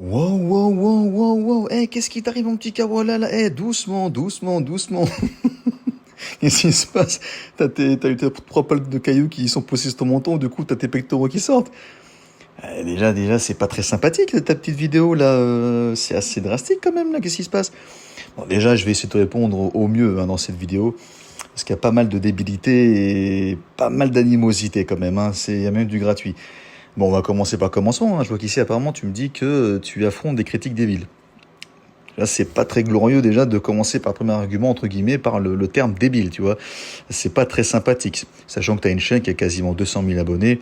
Wow, wow, wow, wow, wow. Eh, qu'est-ce qui t'arrive, mon petit Kawala, là? Eh, doucement, doucement, doucement. Qu'est-ce qui se passe? T'as eu tes trois palettes de cailloux qui sont posés sur ton menton, du coup, t'as tes pectoraux qui sortent. Déjà, c'est pas très sympathique, ta petite vidéo, là. C'est assez drastique, quand même, là. Qu'est-ce qui se passe? Bon, déjà, je vais essayer de te répondre au mieux, hein, dans cette vidéo. Parce qu'il y a pas mal de débilité et pas mal d'animosité, quand même, hein. Il y a même du gratuit. Bon, on va commencer par commençons, hein. Je vois qu'ici, apparemment, tu me dis que tu affrontes des critiques débiles. Là, c'est pas très glorieux déjà de commencer par le premier argument, entre guillemets, par le terme débile, tu vois. C'est pas très sympathique. Sachant que tu as une chaîne qui a quasiment 200 000 abonnés,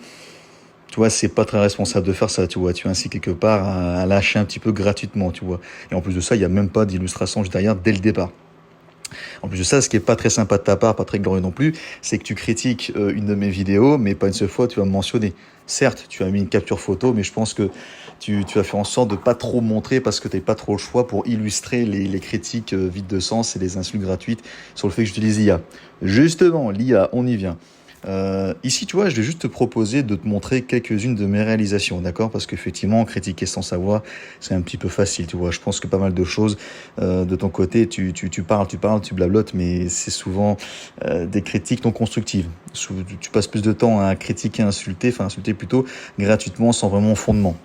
tu vois, c'est pas très responsable de faire ça, tu vois. Tu incites quelque part à lâcher un petit peu gratuitement, tu vois. Et en plus de ça, il n'y a même pas d'illustration juste derrière dès le départ. En plus de ça, ce qui est pas très sympa de ta part, pas très glorieux non plus, c'est que tu critiques une de mes vidéos, mais pas une seule fois tu vas me mentionner. Certes, tu as mis une capture photo, mais je pense que tu as fait en sorte de pas trop montrer parce que tu n'as pas trop le choix pour illustrer les critiques vides de sens et les insultes gratuites sur le fait que j'utilise l'IA. Justement, l'IA, on y vient. Ici, tu vois, je vais juste te proposer de te montrer quelques-unes de mes réalisations, d'accord? Parce qu'effectivement, critiquer sans savoir, c'est un petit peu facile, tu vois. Je pense que pas mal de choses de ton côté, tu parles, tu blablotes, mais c'est souvent des critiques non constructives. Tu passes plus de temps à critiquer, insulter plutôt gratuitement, sans vraiment fondement.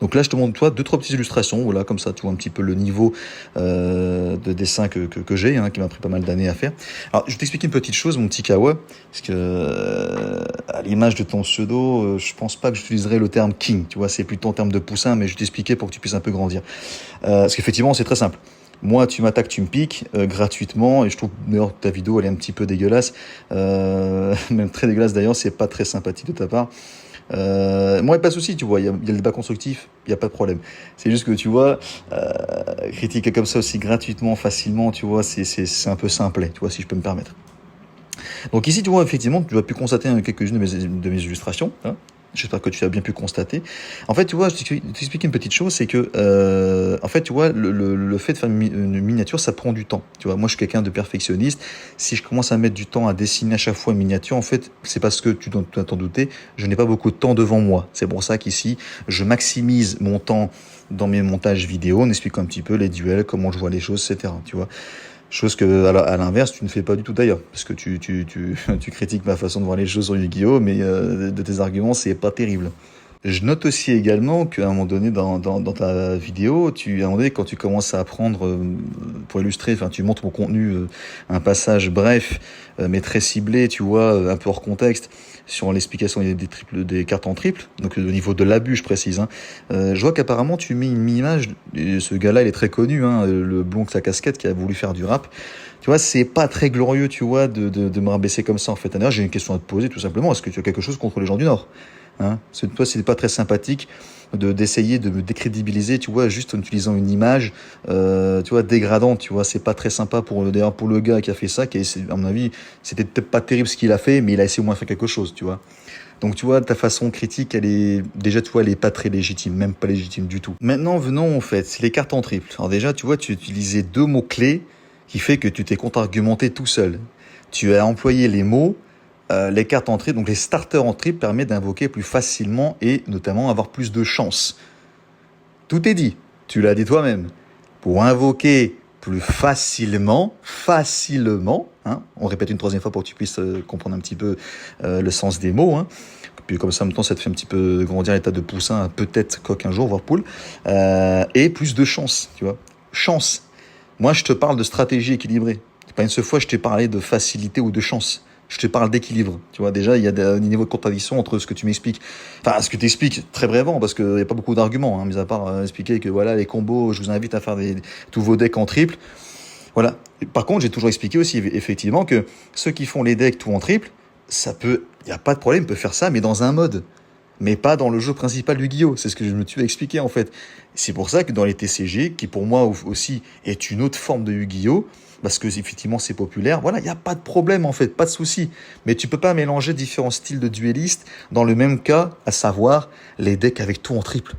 Donc là, je te montre toi deux trois petites illustrations, voilà, comme ça, tu vois un petit peu le niveau de dessin que j'ai, hein, qui m'a pris pas mal d'années à faire. Alors, je vais t'expliquer une petite chose, mon petit Kawa, parce que à l'image de ton pseudo, je pense pas que j'utiliserai le terme king, tu vois, c'est plutôt en termes de poussin, mais je vais t'expliquer pour que tu puisses un peu grandir. Parce qu'effectivement, c'est très simple. Moi, tu m'attaques, tu me piques gratuitement, et je trouve d'ailleurs ta vidéo elle est un petit peu dégueulasse, même très dégueulasse d'ailleurs, c'est pas très sympathique de ta part. Moi, pas de souci, tu vois, il y a le débat constructif, il n'y a pas de problème. C'est juste que, tu vois, critiquer comme ça aussi gratuitement, facilement, tu vois, c'est un peu simplet, tu vois, si je peux me permettre. Donc ici, tu vois, effectivement, tu as pu constater quelques-unes de mes illustrations, hein. J'espère que tu as bien pu constater. En fait, tu vois, je t'explique une petite chose, c'est que, en fait, tu vois, le fait de faire une miniature, ça prend du temps. Tu vois, moi, je suis quelqu'un de perfectionniste. Si je commence à mettre du temps à dessiner à chaque fois une miniature, en fait, c'est parce que tu dois t'en douter, je n'ai pas beaucoup de temps devant moi. C'est pour ça qu'ici, je maximise mon temps dans mes montages vidéo, en expliquant un petit peu les duels, comment je vois les choses, etc. Tu vois. Chose que, à l'inverse, tu ne fais pas du tout d'ailleurs. Parce que tu critiques ma façon de voir les choses sur Yu-Gi-Oh! Mais de tes arguments, c'est pas terrible. Je note aussi également qu'à un moment donné dans ta vidéo, à un moment donné, quand tu commences à apprendre pour illustrer, enfin tu montres mon contenu, un passage bref, mais très ciblé, tu vois, un peu hors contexte, sur l'explication des cartes en triple, donc au niveau de l'abus, je précise. Hein. Je vois qu'apparemment tu mets une image, et ce gars-là il est très connu, hein, le blond avec sa casquette qui a voulu faire du rap. Tu vois, c'est pas très glorieux, tu vois, de me rabaisser comme ça en fait. D'ailleurs, j'ai une question à te poser tout simplement. Est-ce que tu as quelque chose contre les gens du Nord? Hein, toi, c'est pas très sympathique d'essayer de me décrédibiliser, tu vois, juste en utilisant une image, tu vois, dégradante, tu vois, c'est pas très sympa d'ailleurs pour le gars qui a fait ça, à mon avis, c'était peut-être pas terrible ce qu'il a fait, mais il a essayé au moins de faire quelque chose, tu vois. Donc, tu vois, ta façon critique, déjà, tu vois, elle est pas très légitime, même pas légitime du tout. Maintenant, venons, en fait, c'est les cartes en triple. Alors déjà, tu vois, tu utilisais deux mots-clés qui fait que tu t'es contre-argumenté tout seul. Tu as employé les mots les cartes en triple, donc les starters en triple permettent d'invoquer plus facilement et notamment avoir plus de chance. Tout est dit, tu l'as dit toi-même. Pour invoquer plus facilement, hein, on répète une troisième fois pour que tu puisses comprendre un petit peu le sens des mots, hein. Puis comme ça, en même temps, ça te fait un petit peu grandir l'état de poussin, peut-être coq un jour, voire poule, et plus de chance, tu vois. Chance. Moi, je te parle de stratégie équilibrée. Pas une seule fois, je t'ai parlé de facilité ou de chance. Je te parle d'équilibre. Tu vois, déjà, il y a des niveaux de contradiction entre ce que tu m'expliques. Enfin, ce que tu expliques très brièvement, parce qu'il n'y a pas beaucoup d'arguments, hein, mis à part expliquer que voilà, les combos, je vous invite à faire tous vos decks en triple. Voilà. Par contre, j'ai toujours expliqué aussi, effectivement, que ceux qui font les decks tout en triple, il n'y a pas de problème, ils peuvent faire ça, mais dans un mode. Mais pas dans le jeu principal du Guillaume. C'est ce que je me suis expliqué, en fait. C'est pour ça que dans les TCG, qui pour moi aussi est une autre forme de Yu-Gi-Oh!, parce que effectivement c'est populaire, voilà, il n'y a pas de problème en fait, pas de souci. Mais tu peux pas mélanger différents styles de duellistes dans le même cas, à savoir les decks avec tout en triple.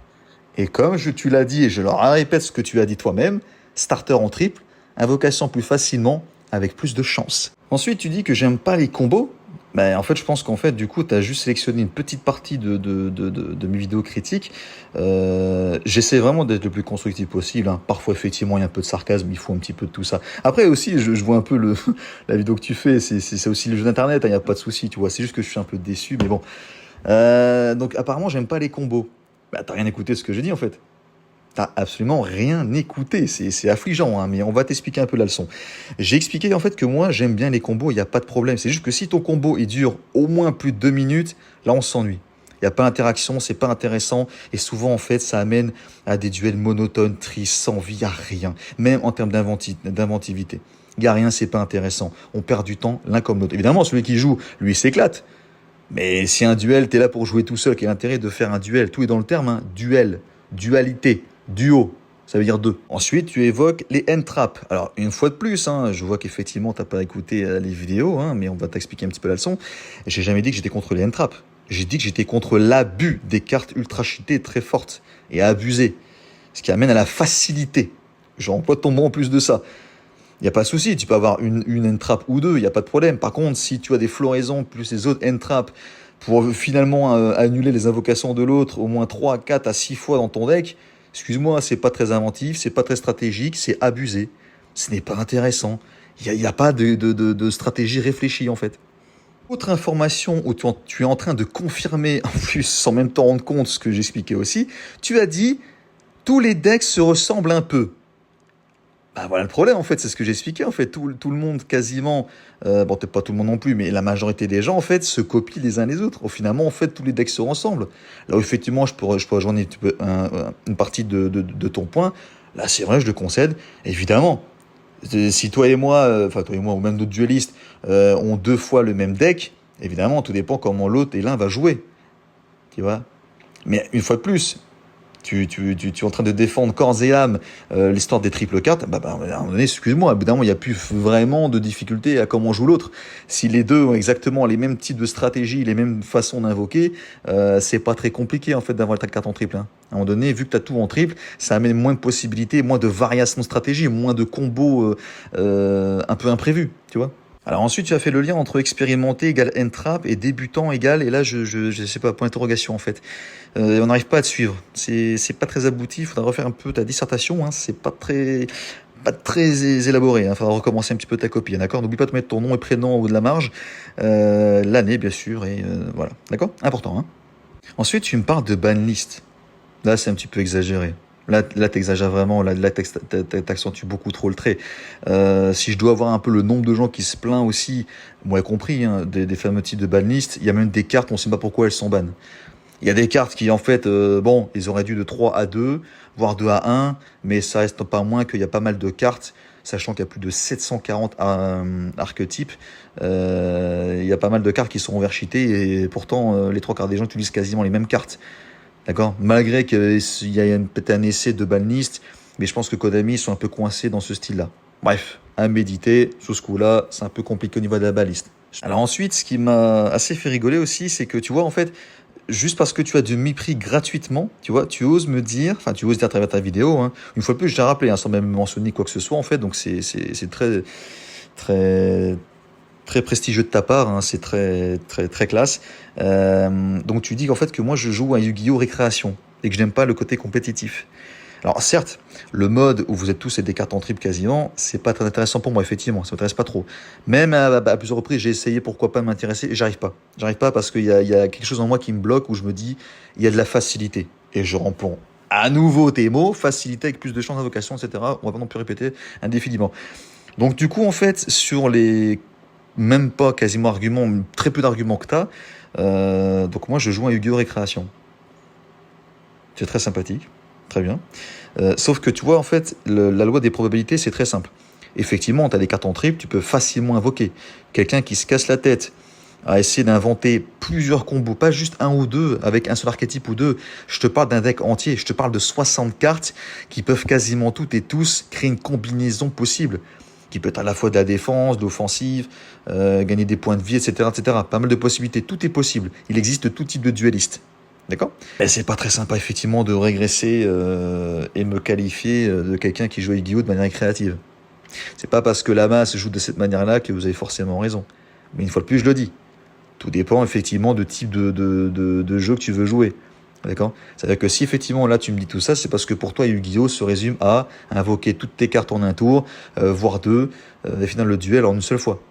Et comme tu l'as dit, et je leur répète ce que tu as dit toi-même, starter en triple, invocation plus facilement, avec plus de chance. Ensuite, tu dis que j'aime pas les combos, En fait, je pense qu'en fait, du coup, tu as juste sélectionné une petite partie de mes vidéos critiques. J'essaie vraiment d'être le plus constructif possible, hein. Parfois, effectivement, il y a un peu de sarcasme, il faut un petit peu de tout ça. Après aussi, je vois un peu la vidéo que tu fais, c'est aussi le jeu d'internet, il n'y a pas de souci, tu vois. C'est juste que je suis un peu déçu, mais bon. Donc, apparemment, j'aime pas les combos. T'as rien écouté de ce que j'ai dit, en fait. T'as absolument rien écouté, c'est affligeant, hein, mais on va t'expliquer un peu la leçon. J'ai expliqué en fait que moi j'aime bien les combos, il n'y a pas de problème. C'est juste que si ton combo il dure au moins plus de 2 minutes, là on s'ennuie. Il n'y a pas d'interaction, c'est pas intéressant, et souvent en fait ça amène à des duels monotones, tristes, sans vie, il n'y a rien. Même en termes d'inventivité. Il n'y a rien, c'est pas intéressant. On perd du temps l'un comme l'autre. Évidemment, celui qui joue, lui, il s'éclate. Mais si un duel, t'es là pour jouer tout seul, quel est l'intérêt de faire un duel? Tout est dans le terme, hein. Duel, dualité, duo, ça veut dire deux. Ensuite, tu évoques les end traps. Alors, une fois de plus, hein, je vois qu'effectivement, t'as pas écouté les vidéos, hein, mais on va t'expliquer un petit peu la leçon. J'ai jamais dit que j'étais contre les end traps. J'ai dit que j'étais contre l'abus des cartes ultra cheatées très fortes et abusées. Ce qui amène à la facilité. J'emploie ton mot en plus de ça. Il n'y a pas de souci, tu peux avoir une end trap ou deux, il n'y a pas de problème. Par contre, si tu as des floraisons plus les autres end traps pour finalement annuler les invocations de l'autre au moins 3, 4 à 6 fois dans ton deck, excuse-moi, c'est pas très inventif, c'est pas très stratégique, c'est abusé. Ce n'est pas intéressant. Il n'y a pas de stratégie réfléchie en fait. Autre information où tu es en train de confirmer, en plus sans même t'en rendre compte ce que j'expliquais aussi, tu as dit tous les decks se ressemblent un peu. Voilà le problème en fait, c'est ce que j'expliquais en fait. Tout le monde quasiment, bon peut-être pas tout le monde non plus, mais la majorité des gens en fait se copient les uns les autres. Finalement en fait tous les decks se ressemblent. Là où effectivement je peux rejoindre une partie de ton point. Là c'est vrai, je le concède. Évidemment, si toi et moi, enfin toi et moi ou même d'autres duellistes ont deux fois le même deck, évidemment tout dépend comment l'autre et l'un va jouer. Tu vois. Mais une fois de plus, tu es en train de défendre corps et âme l'histoire des triples cartes, à un moment donné, excuse-moi, à bout d'un moment, il n'y a plus vraiment de difficulté à comment joue l'autre. Si les deux ont exactement les mêmes types de stratégies, les mêmes façons d'invoquer, c'est pas très compliqué en fait d'avoir ta carte en triple, hein. À un moment donné, vu que tu as tout en triple, ça amène moins de possibilités, moins de variations de stratégie, moins de combos un peu imprévus, tu vois. Alors ensuite, tu as fait le lien entre expérimenté égale end trap et débutant égale, et là, je sais pas, point d'interrogation en fait. On n'arrive pas à te suivre. C'est pas très abouti. Il faudra refaire un peu ta dissertation, hein. C'est pas très élaboré. Il faudra recommencer un petit peu ta copie, hein, d'accord? N'oublie pas de mettre ton nom et prénom en haut de la marge, l'année bien sûr, et voilà. D'accord? Important, hein. Ensuite, tu me parles de banlist. Là, c'est un petit peu exagéré. Là t'exagères vraiment. Là, t'accentues beaucoup trop le trait. Si je dois avoir un peu le nombre de gens qui se plaint aussi, moi y compris, hein, des fameux types de banlist, il y a même des cartes, on ne sait pas pourquoi elles sont bannes. Il y a des cartes qui, en fait, bon, ils auraient dû de 3 à 2, voire 2 à 1, mais ça reste pas moins qu'il y a pas mal de cartes, sachant qu'il y a plus de 740 archétypes. Il y a pas mal de cartes qui sont overcheatées, et pourtant, les 3 quarts des gens utilisent quasiment les mêmes cartes. D'accord? Malgré qu'il y a peut-être un essai de banlist, mais je pense que Konami sont un peu coincés dans ce style-là. Bref, à méditer, sur ce coup-là, c'est un peu compliqué au niveau de la baliste. Alors ensuite, ce qui m'a assez fait rigoler aussi, c'est que tu vois, en fait, juste parce que tu as du mépris gratuitement, tu vois, tu oses dire à travers ta vidéo, hein, une fois de plus, je t'ai rappelé, hein, sans même mentionner quoi que ce soit, en fait, donc c'est très, très, très prestigieux de ta part, hein, c'est très, très, très classe. Donc tu dis qu'en fait que moi je joue à Yu-Gi-Oh! Récréation et que je n'aime pas le côté compétitif. Alors certes, le mode où vous êtes tous et des cartes en triple quasiment, c'est pas très intéressant pour moi, effectivement, ça m'intéresse pas trop. Même à plusieurs reprises, j'ai essayé pourquoi pas m'intéresser et j'arrive pas. J'arrive pas parce qu'il y a quelque chose en moi qui me bloque où je me dis, il y a de la facilité. Et je reprends à nouveau tes mots, facilité avec plus de chances d'invocation, etc. On va pas non plus répéter indéfiniment. Donc du coup, en fait, sur les même pas quasiment arguments, très peu d'arguments que t'as, donc moi je joue à Yu-Gi-Oh! Récréation. C'est très sympathique. Très bien. Sauf que tu vois, en fait, la loi des probabilités, c'est très simple. Effectivement, tu as des cartes en triple, tu peux facilement invoquer. Quelqu'un qui se casse la tête à essayer d'inventer plusieurs combos, pas juste un ou deux, avec un seul archétype ou deux. Je te parle d'un deck entier, je te parle de 60 cartes qui peuvent quasiment toutes et tous créer une combinaison possible, qui peut être à la fois de la défense, de l'offensive, gagner des points de vie, etc., etc. Pas mal de possibilités, tout est possible. Il existe tout type de dueliste. D'accord? Et c'est pas très sympa, effectivement, de régresser et me qualifier de quelqu'un qui joue à Yu-Gi-Oh! De manière créative. C'est pas parce que la masse joue de cette manière-là que vous avez forcément raison. Mais une fois de plus, je le dis. Tout dépend effectivement de type de jeu que tu veux jouer. D'accord? C'est-à-dire que si effectivement là tu me dis tout ça, c'est parce que pour toi Yu-Gi-Oh se résume à invoquer toutes tes cartes en un tour, voire deux, et finalement le duel en une seule fois.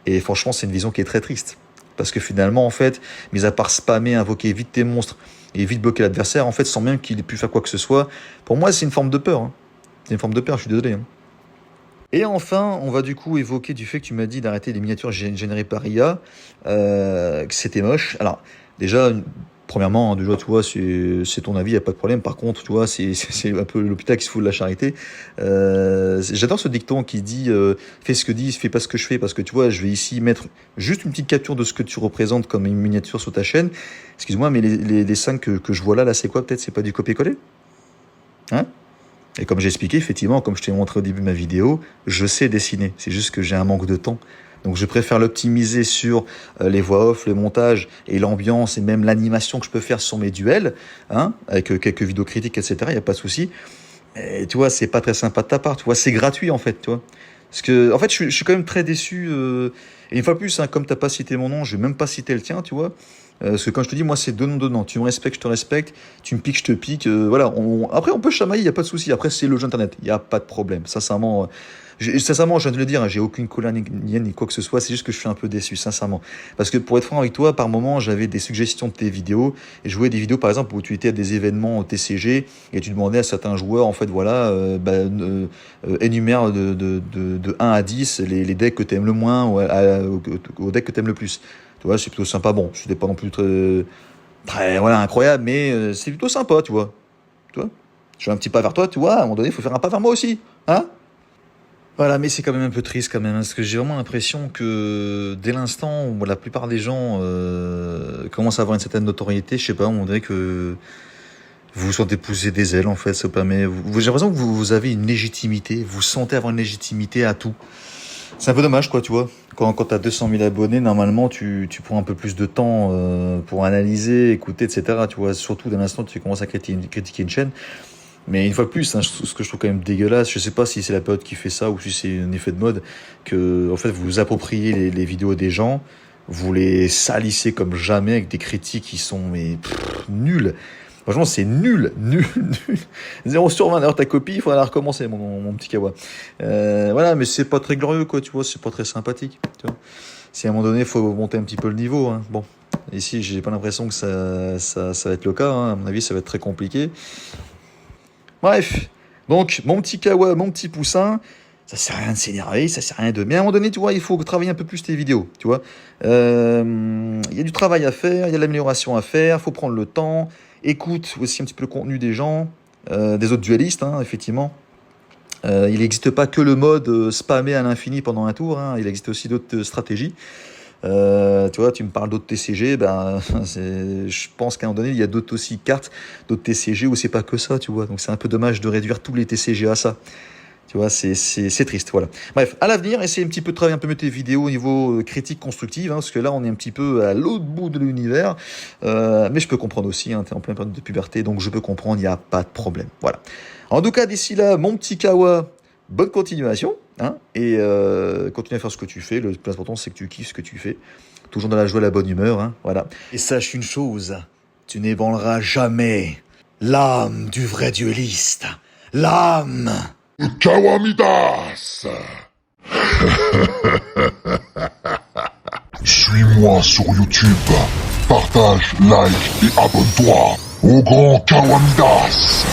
Et franchement, c'est une vision qui est très triste. Parce que finalement, en fait, mis à part spammer, invoquer vite tes monstres et vite bloquer l'adversaire, en fait, sans même qu'il ait pu faire quoi que ce soit, pour moi, c'est une forme de peur. Hein. C'est une forme de peur, je suis désolé. Hein. Et enfin, on va du coup évoquer du fait que tu m'as dit d'arrêter les miniatures générées par IA, que c'était moche. Alors, déjà, premièrement, déjà, tu vois, c'est ton avis, il n'y a pas de problème. Par contre, tu vois, c'est un peu l'hôpital qui se fout de la charité. J'adore ce dicton qui dit fais ce que dis, fais pas ce que je fais, parce que tu vois, je vais ici mettre juste une petite capture de ce que tu représentes comme une miniature sur ta chaîne. Excuse-moi, mais les dessins que je vois là, c'est quoi peut-être? C'est pas du copier-coller? Hein? Et comme j'ai expliqué, effectivement, comme je t'ai montré au début de ma vidéo, je sais dessiner. C'est juste que j'ai un manque de temps. Donc je préfère l'optimiser sur les voix off, le montage et l'ambiance et même l'animation que je peux faire sur mes duels, hein, avec quelques vidéos critiques, etc. Il n'y a pas de souci. Et tu vois, c'est pas très sympa de ta part. Tu vois, c'est gratuit en fait, tu vois. Parce que, en fait, je suis quand même très déçu. Et une fois de plus, hein, comme t'as pas cité mon nom, je vais même pas citer le tien, tu vois. Parce que quand je te dis, moi, c'est donnant. Tu me respectes, je te respecte. Tu me piques, je te pique. Voilà. Après, on peut chamailler, il y a pas de souci. Après, c'est le jeu internet. Il y a pas de problème. Sincèrement, sincèrement, je viens de le dire, hein, j'ai aucune colère ni quoi que ce soit. C'est juste que je suis un peu déçu, sincèrement. Parce que pour être franc avec toi, par moment, j'avais des suggestions de tes vidéos. Et je voyais des vidéos, par exemple, où tu étais à des événements au TCG et tu demandais à certains joueurs, en fait, voilà, énumère de 1 à 10 les decks que tu aimes le moins au deck que tu aimes le plus. Tu vois, c'est plutôt sympa. Bon, c'était pas non plus très voilà, incroyable, mais c'est plutôt sympa, tu vois. Tu vois, je fais un petit pas vers toi, tu vois, à un moment donné, il faut faire un pas vers moi aussi. Hein? Voilà, mais c'est quand même un peu triste quand même, hein, parce que j'ai vraiment l'impression que dès l'instant où la plupart des gens commencent à avoir une certaine notoriété, je sais pas, on dirait que vous vous sentez pousser des ailes, en fait, ça permet. J'ai l'impression que vous avez une légitimité, vous sentez avoir une légitimité à tout. C'est un peu dommage, quoi, tu vois. Quand tu as 200 000 abonnés, normalement, tu prends un peu plus de temps pour analyser, écouter, etc. Tu vois, surtout dès l'instant où tu commences à critiquer une chaîne. Mais une fois de plus, hein, ce que je trouve quand même dégueulasse, je sais pas si c'est la période qui fait ça ou si c'est un effet de mode, que en fait vous vous appropriez les vidéos des gens, vous les salissez comme jamais avec des critiques qui sont nulles. Franchement, c'est nul. 0 sur 20. D'ailleurs, ta copie, il faudra la recommencer, mon petit kawa. Voilà, mais c'est pas très glorieux, quoi, tu vois, c'est pas très sympathique, tu vois. Si à un moment donné, il faut monter un petit peu le niveau, hein. Bon, ici, j'ai pas l'impression que ça va être le cas, hein. À mon avis, ça va être très compliqué. Bref, donc, mon petit kawa, mon petit poussin, ça sert à rien de s'énerver, ça sert à rien de... Mais à un moment donné, tu vois, il faut travailler un peu plus tes vidéos, tu vois. Il y a du travail à faire, il y a de l'amélioration à faire, il faut prendre le temps. Écoute aussi un petit peu le contenu des gens, des autres duellistes, hein, effectivement. Il n'existe pas que le mode spammer à l'infini pendant un tour, hein, il existe aussi d'autres stratégies. Tu vois, tu me parles d'autres TCG, ben, je pense qu'à un moment donné, il y a d'autres aussi cartes, d'autres TCG où c'est pas que ça, tu vois. Donc c'est un peu dommage de réduire tous les TCG à ça. Tu vois, c'est triste, voilà. Bref, à l'avenir, essayez un petit peu de travailler un peu mieux tes vidéos au niveau critique constructive, hein, parce que là, on est un petit peu à l'autre bout de l'univers. Mais je peux comprendre aussi, hein, t'es en pleine période de puberté, donc je peux comprendre, il n'y a pas de problème. Voilà. En tout cas, d'ici là, mon petit kawa, bonne continuation, hein, et continue à faire ce que tu fais. Le plus important, c'est que tu kiffes ce que tu fais. Toujours dans la joie, la bonne humeur, hein, voilà. Et sache une chose, tu n'ébranleras jamais l'âme du vrai duelliste. L'âme Kawamidas. Suis-moi sur YouTube, partage, like et abonne-toi au grand Kawamidas.